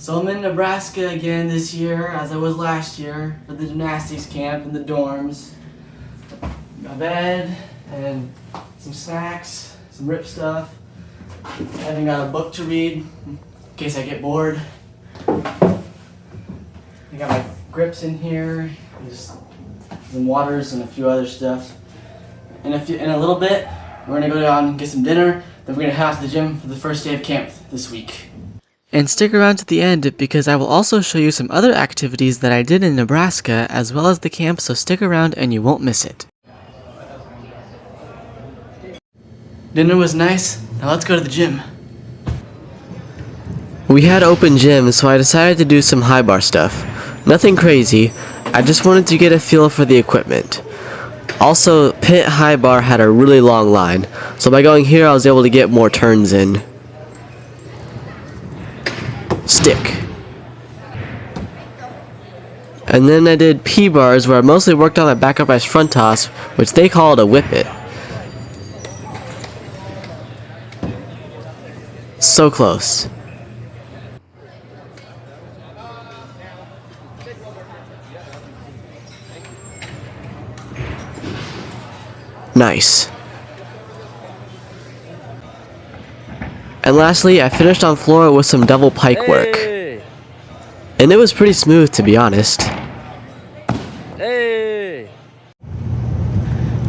So I'm in Nebraska again this year, as I was last year, for the gymnastics camp in the dorms. My bed and some snacks, some rip stuff. I even got a book to read in case I get bored. I got my grips in here, just some waters and a few other stuff. In a little bit, we're gonna go down and get some dinner. Then we're gonna head out to the gym for the first day of camp this week. And stick around to the end because I will also show you some other activities that I did in Nebraska as well as the camp, so stick around and you won't miss it. Dinner was nice, now let's go to the gym. We had open gym, so I decided to do some high bar stuff. Nothing crazy, I just wanted to get a feel for the equipment. Also, pit high bar had a really long line, so by going here I was able to get more turns in. Stick. And then I did P-bars where I mostly worked on my back up ice front toss, which they called a whip it. So close. Nice. And lastly, I finished on floor with some double pike work. And it was pretty smooth, to be honest. Hey!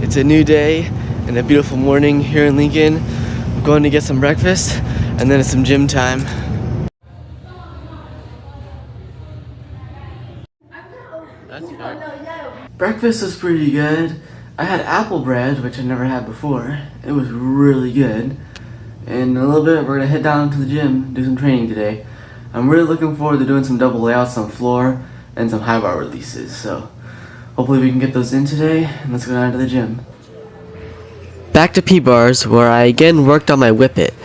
It's a new day and a beautiful morning here in Lincoln. I'm going to get some breakfast and then it's some gym time. That's fair. Breakfast was pretty good. I had apple bread, which I never had before. It was really good. And in a little bit, we're gonna head down to the gym, do some training today. I'm really looking forward to doing some double layouts on floor and some high bar releases. So hopefully we can get those in today, and let's go down to the gym. Back to P-bars, where I again worked on my whip it.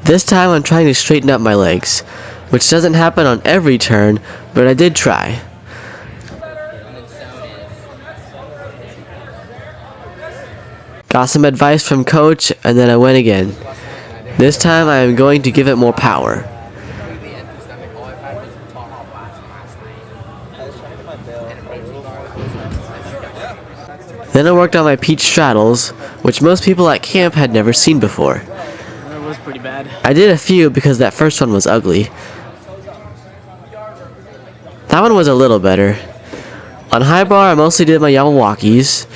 This time I'm trying to straighten up my legs, which doesn't happen on every turn, but I did try. Got some advice from coach, and then I went again. This time I am going to give it more power. Then I worked on my peach straddles, which most people at camp had never seen before. That was pretty bad. I did a few because that first one was ugly. That one was a little better. On high bar I mostly did my Yamawakis.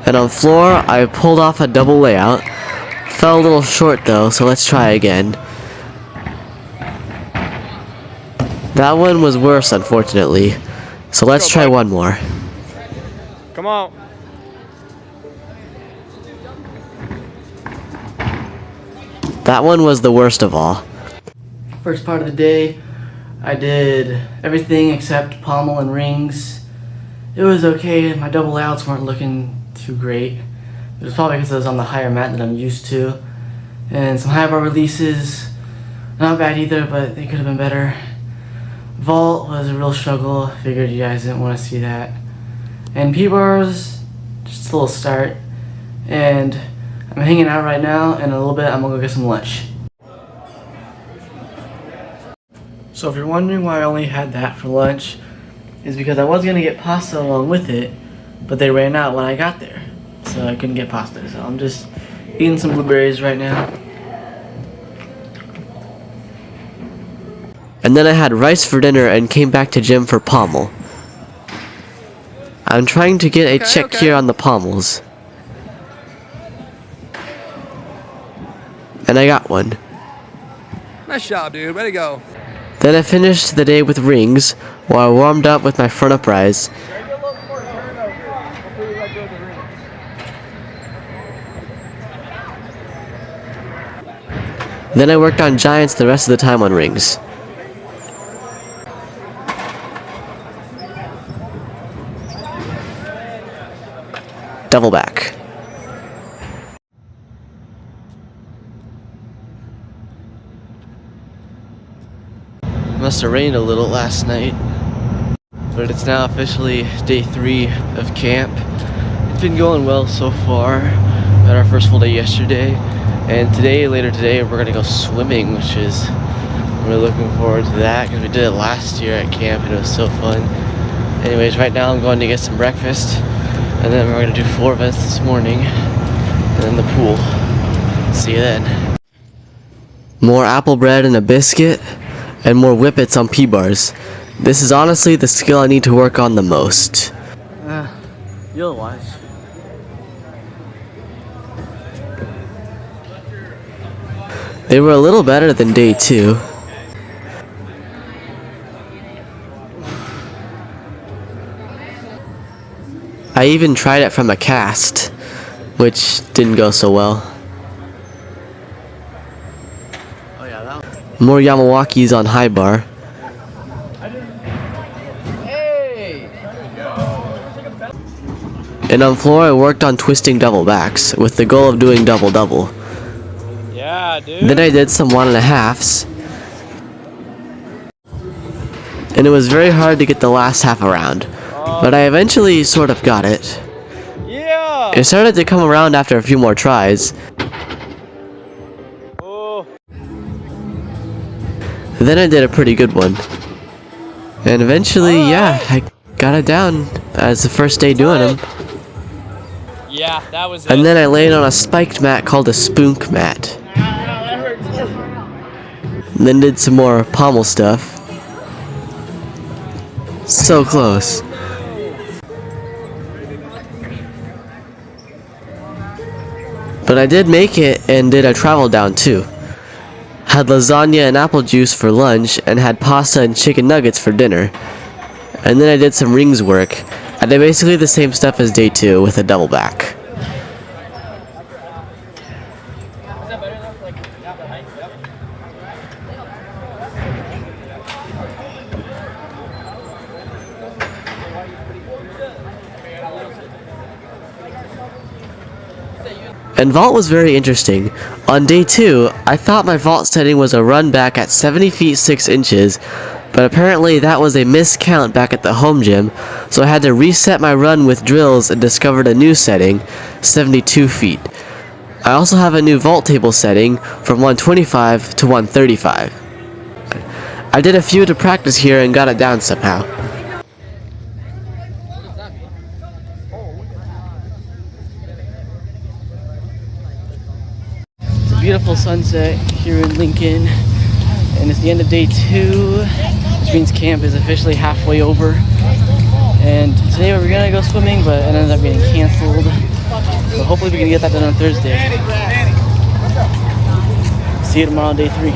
And on floor, I pulled off a double layout. Fell a little short though, so let's try again. That one was worse, unfortunately. So let's try one more. Come on. That one was the worst of all. First part of the day, I did everything except pommel and rings. It was okay, my double layouts weren't looking too great. It was probably because I was on the higher mat that I'm used to. And some high bar releases, not bad either, but they could have been better. Vault was a real struggle. Figured you guys didn't want to see that. And P-bars, just a little start. And I'm hanging out right now, and in a little bit I'm gonna go get some lunch. So if you're wondering why I only had that for lunch, is because I was gonna get pasta along with it, but they ran out when I got there, so I couldn't get pasta. So I'm just eating some blueberries right now. And then I had rice for dinner and came back to gym for pommel. I'm trying to get a check here on the pommels. And I got one. Nice job, dude. Way to go. Then I finished the day with rings, while I warmed up with my front uprise. Then I worked on giants the rest of the time on rings. Double back. Must have rained a little last night. But it's now officially day 3 of camp. It's been going well so far. We had our first full day yesterday, and later today, we're gonna go swimming, which is really looking forward to that because we did it last year at camp and it was so fun. Anyways, right now I'm going to get some breakfast, and then we're gonna do floor events this morning, and then the pool. See you then. More apple bread and a biscuit, and more whippets on P-bars. This is honestly the skill I need to work on the most. You'll watch. They were a little better than day 2. I even tried it from a cast, which didn't go so well. More Yamawakis on high bar. And on floor I worked on twisting double backs with the goal of doing double-double. Yeah, dude. Then I did some 1.5s. And it was very hard to get the last half around. But I eventually sort of got it. Yeah. It started to come around after a few more tries. Oh. Then I did a pretty good one. And eventually, yeah, I got it down as the first day doing them. Yeah, that was it. And then I laid on a spiked mat called a spoonk mat. And then did some more pommel stuff. So close. But I did make it and did a travel down too. Had lasagna and apple juice for lunch and had pasta and chicken nuggets for dinner. And then I did some rings work. I did basically the same stuff as day 2 with a double back. And vault was very interesting. On day 2, I thought my vault setting was a run back at 70 feet 6 inches, but apparently that was a miscount back at the home gym, so I had to reset my run with drills and discovered a new setting, 72 feet. I also have a new vault table setting from 125 to 135. I did a few to practice here and got it down somehow. Beautiful sunset here in Lincoln, and it's the end of day 2, which means camp is officially halfway over. And today we were gonna go swimming, but it ended up getting canceled. So hopefully we can get that done on Thursday. See you tomorrow on day 3.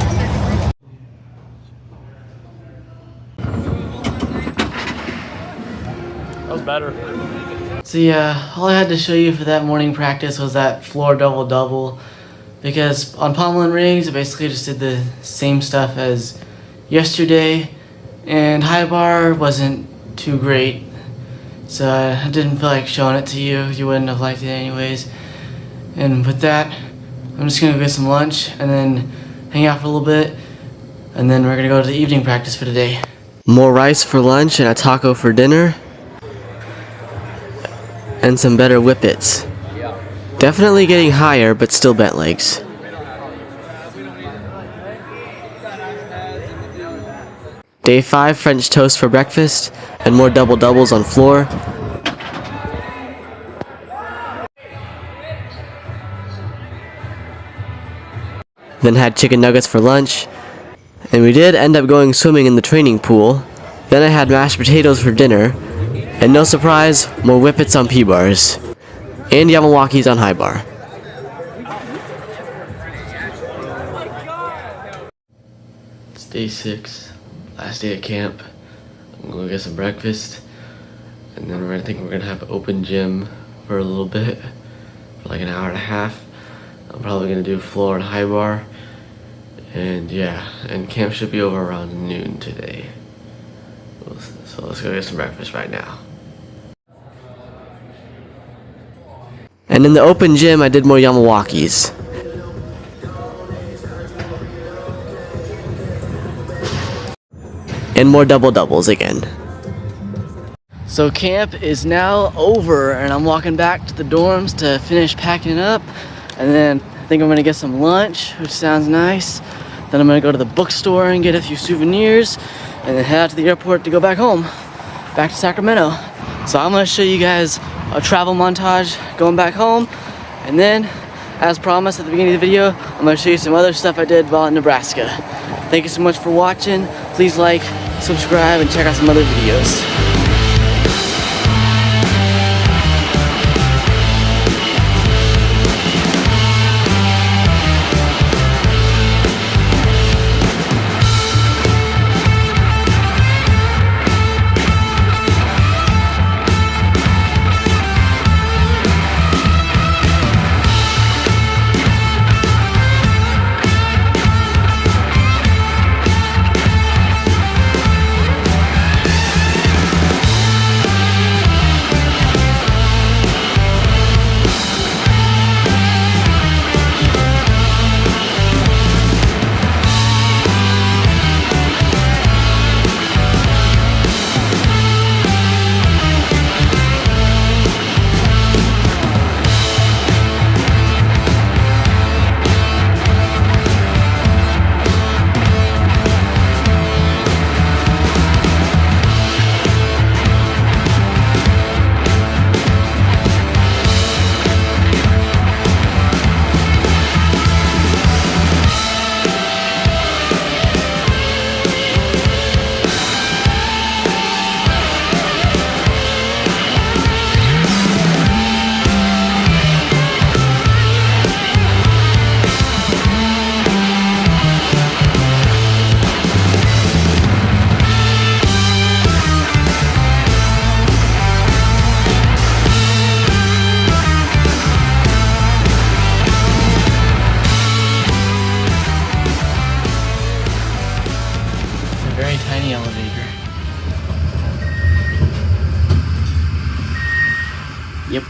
That was better. So yeah, all I had to show you for that morning practice was that floor double-double. Because on pommel and rings, I basically just did the same stuff as yesterday, and high bar wasn't too great, so I didn't feel like showing it to you. You wouldn't have liked it anyways. And with that, I'm just gonna go get some lunch and then hang out for a little bit, and then we're gonna go to the evening practice for today. More rice for lunch and a taco for dinner, and some better whippets. Definitely getting higher, but still bent legs. Day 5, French toast for breakfast, and more double-doubles on floor. Then had chicken nuggets for lunch, and we did end up going swimming in the training pool. Then I had mashed potatoes for dinner, and no surprise, more whippets on P-bars. And Yamawakis on high bar. It's day 6, last day of camp. I'm gonna get some breakfast, and then we're gonna have open gym for a little bit, for like an hour and a half. I'm probably gonna do floor and high bar, and yeah, and camp should be over around noon today. So let's go get some breakfast right now. And in the open gym, I did more Yamawakis. And more double-doubles again. So camp is now over and I'm walking back to the dorms to finish packing up, and then I think I'm gonna get some lunch, which sounds nice. Then I'm gonna go to the bookstore and get a few souvenirs, and then head out to the airport to go back home, back to Sacramento. So I'm gonna show you guys a travel montage going back home, and then, as promised at the beginning of the video, I'm gonna show you some other stuff I did while in Nebraska. Thank you so much for watching. Please like, subscribe, and check out some other videos. Very tiny elevator. Yep.